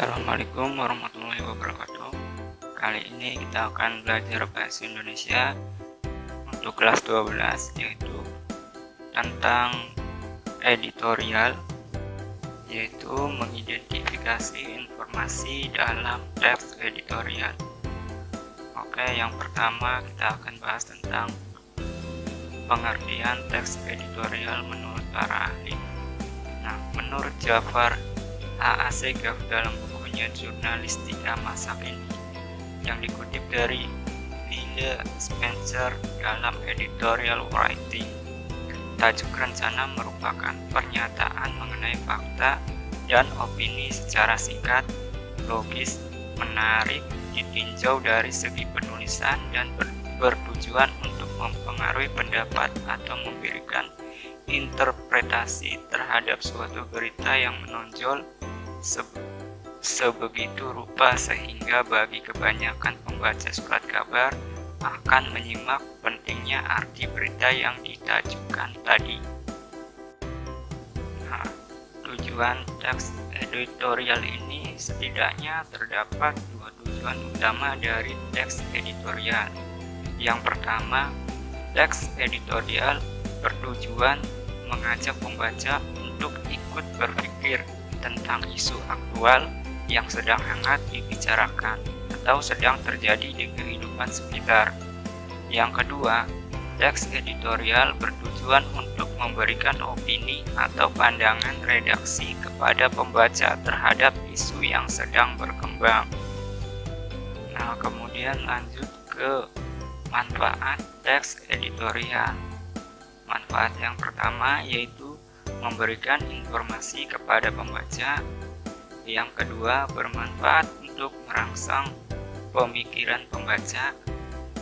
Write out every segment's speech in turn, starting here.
Assalamualaikum warahmatullahi wabarakatuh. Kali ini kita akan belajar bahasa Indonesia untuk kelas 12, yaitu tentang editorial, yaitu mengidentifikasi informasi dalam teks editorial. Oke, yang pertama kita akan bahas tentang pengertian teks editorial menurut para ahli. Nah, menurut Jafar Aasekaf dalam bukunya Jurnalistika Masa Kini yang dikutip dari Ville Spencer dalam editorial writing, tajuk rencana merupakan pernyataan mengenai fakta dan opini secara singkat, logis, menarik, ditinjau dari segi penulisan dan bertujuan untuk mempengaruhi pendapat atau memberikan interpretasi terhadap suatu berita yang menonjol sebegitu rupa sehingga bagi kebanyakan pembaca surat kabar akan menyimak pentingnya arti berita yang ditajukan tadi. Nah, tujuan teks editorial ini setidaknya terdapat dua tujuan utama dari teks editorial. Yang pertama, teks editorial bertujuan mengajak pembaca untuk ikut berpikir tentang isu aktual yang sedang hangat dibicarakan atau sedang terjadi di kehidupan sekitar. Yang kedua, teks editorial bertujuan untuk memberikan opini atau pandangan redaksi kepada pembaca terhadap isu yang sedang berkembang. Nah, kemudian lanjut ke manfaat teks editorial. Manfaat yang pertama yaitu memberikan informasi kepada pembaca. Yang kedua, bermanfaat untuk merangsang pemikiran pembaca.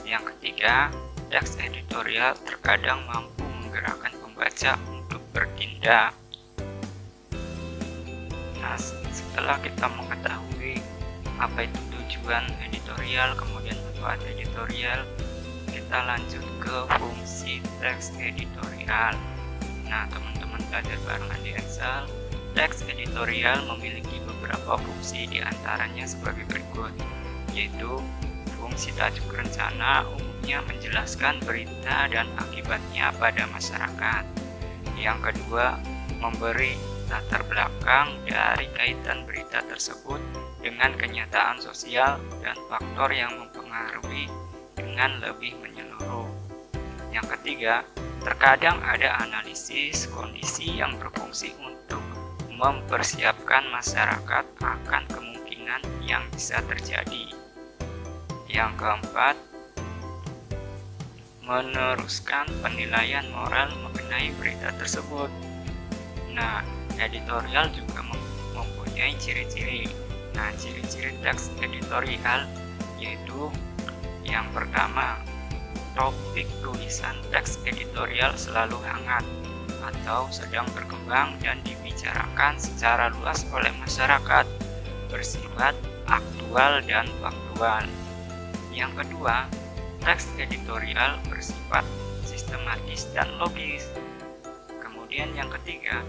Yang ketiga, teks editorial terkadang mampu menggerakkan pembaca untuk bertindak. Nah, setelah kita mengetahui apa itu tujuan editorial, kemudian manfaat editorial, kita lanjut ke fungsi teks editorial. Nah, teman-teman belajar barengan di Excel, teks editorial memiliki beberapa fungsi, diantaranya sebagai berikut, yaitu fungsi tajuk rencana umumnya menjelaskan berita dan akibatnya pada masyarakat. Yang kedua, memberi latar belakang dari kaitan berita tersebut dengan kenyataan sosial dan faktor yang mempengaruhi dengan lebih menyeluruh. Yang ketiga, terkadang ada analisis kondisi yang berfungsi untuk mempersiapkan masyarakat akan kemungkinan yang bisa terjadi. Yang keempat, meneruskan penilaian moral mengenai berita tersebut. Nah, editorial juga mempunyai ciri-ciri. Nah, ciri-ciri teks editorial yaitu yang pertama, topik tulisan teks editorial selalu hangat atau sedang berkembang dan dibicarakan secara luas oleh masyarakat, bersifat aktual dan faktual. Yang kedua, teks editorial bersifat sistematis dan logis. Kemudian yang ketiga,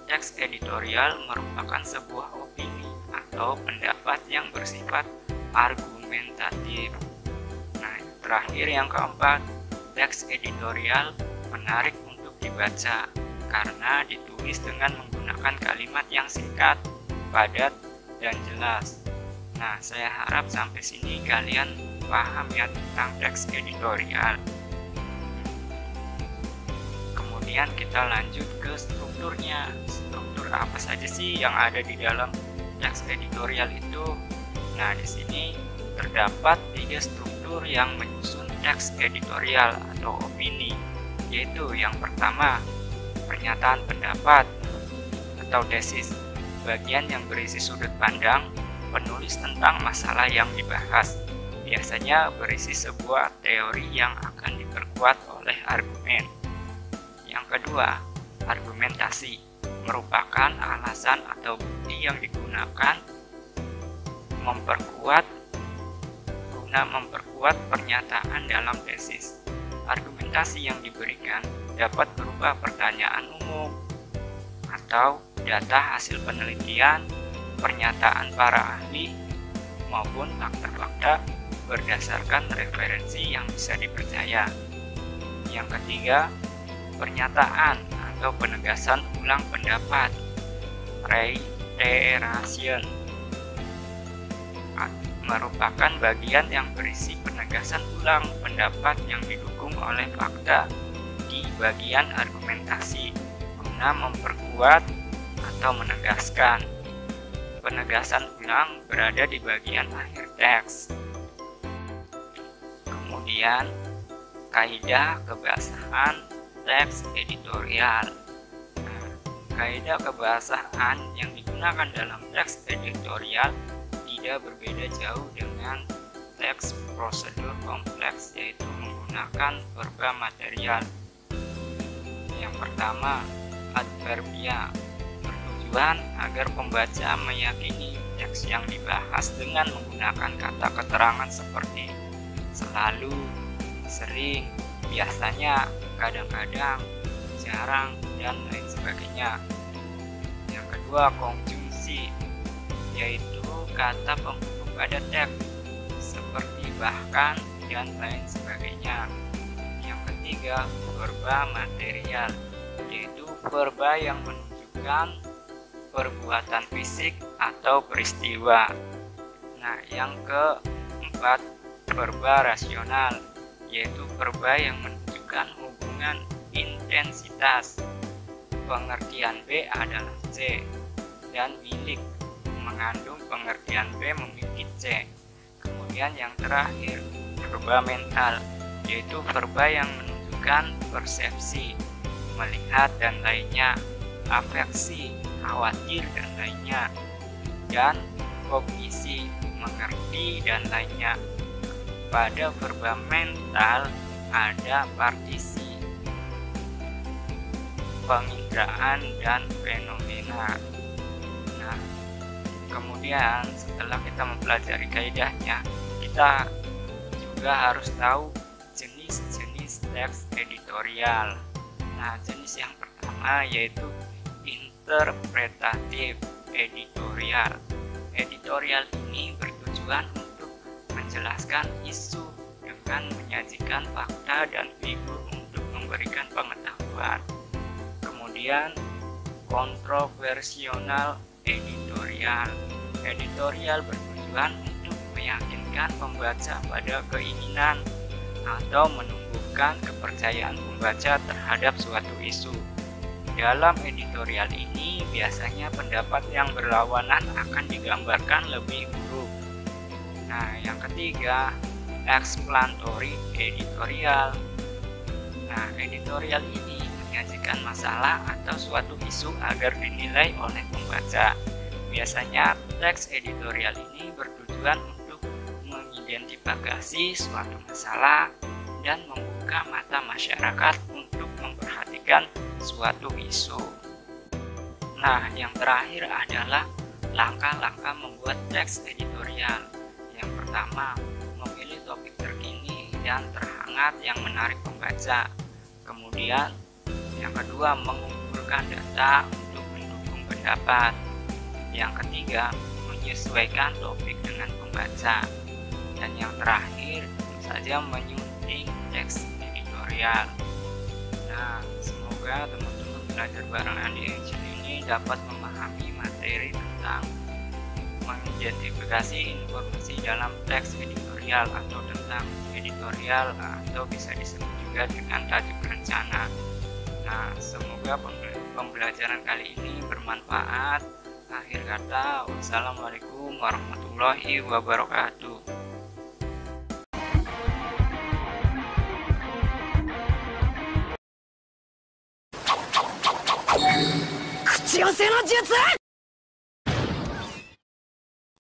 teks editorial merupakan sebuah opini atau pendapat yang bersifat argumentatif. Terakhir yang keempat, teks editorial menarik untuk dibaca karena ditulis dengan menggunakan kalimat yang singkat, padat, dan jelas. Nah, saya harap sampai sini kalian paham ya tentang teks editorial. Kemudian kita lanjut ke strukturnya. Struktur apa saja sih yang ada di dalam teks editorial itu? Nah, di sini terdapat 3 struktur yang menyusun teks editorial atau opini, yaitu yang pertama, pernyataan pendapat atau tesis, bagian yang berisi sudut pandang penulis tentang masalah yang dibahas, biasanya berisi sebuah teori yang akan diperkuat oleh argumen. Yang kedua, argumentasi, merupakan alasan atau bukti yang digunakan memperkuat pernyataan dalam tesis. Argumentasi yang diberikan dapat berupa pertanyaan umum atau data hasil penelitian pernyataan para ahli maupun fakta-fakta berdasarkan referensi yang bisa dipercaya. Yang ketiga, pernyataan atau penegasan ulang pendapat, reiteration, merupakan bagian yang berisi penegasan ulang pendapat yang didukung oleh fakta di bagian argumentasi guna memperkuat atau menegaskan. Penegasan ulang berada di bagian akhir teks. Kemudian, kaidah kebahasaan teks editorial. Kaidah kebahasaan yang digunakan dalam teks editorial tidak berbeda jauh dengan teks prosedur kompleks, yaitu menggunakan verba material. Yang pertama, adverbia, bertujuan agar pembaca meyakini teks yang dibahas dengan menggunakan kata keterangan seperti selalu, sering, biasanya, kadang-kadang, jarang, dan lain sebagainya. Yang kedua, konjungsi, yaitu kata penghubung pada teks seperti bahkan dan lain sebagainya. Yang ketiga, verba material, yaitu verba yang menunjukkan perbuatan fisik atau peristiwa. Nah, yang keempat, verba rasional, yaitu verba yang menunjukkan hubungan intensitas. Pengertian B adalah C, dan milik mengandung pengertian B memiliki C. Kemudian yang terakhir, verba mental, yaitu verba yang menunjukkan persepsi, melihat dan lainnya, afeksi, khawatir dan lainnya, dan kognisi, mengerti dan lainnya. Pada verba mental ada partisi, penginderaan, dan fenomena. Nah, kemudian setelah kita mempelajari kaidahnya, kita juga harus tahu jenis-jenis teks editorial. Nah, jenis yang pertama yaitu interpretatif editorial. Editorial ini bertujuan untuk menjelaskan isu dengan menyajikan fakta dan figur untuk memberikan pengetahuan. Kemudian, kontroversial editorial. Editorial bertujuan untuk meyakinkan pembaca pada keinginan atau menumbuhkan kepercayaan pembaca terhadap suatu isu. Dalam editorial ini biasanya pendapat yang berlawanan akan digambarkan lebih buruk. Nah, yang ketiga, explanatory editorial. Nah, editorial ini menyajikan masalah atau suatu isu agar dinilai oleh pembaca. Biasanya teks editorial ini bertujuan untuk mengidentifikasi suatu masalah dan membuka mata masyarakat untuk memperhatikan suatu isu. Nah, yang terakhir adalah langkah-langkah membuat teks editorial. Yang pertama, memilih topik terkini dan terhangat yang menarik pembaca. Kemudian, yang kedua, mengumpulkan data untuk mendukung pendapat. Yang ketiga, menyesuaikan topik dengan pembaca. Dan yang terakhir, tentu saja menyunting teks editorial. Nah, semoga teman-teman belajar bareng Andi Engine ini dapat memahami materi tentang mengidentifikasi informasi dalam teks editorial atau tentang editorial, atau bisa disebut juga dengan tajuk rencana. Nah, semoga pembelajaran kali ini bermanfaat. Akhir kata, wassalamualaikum warahmatullahi wabarakatuh. 口寄せの術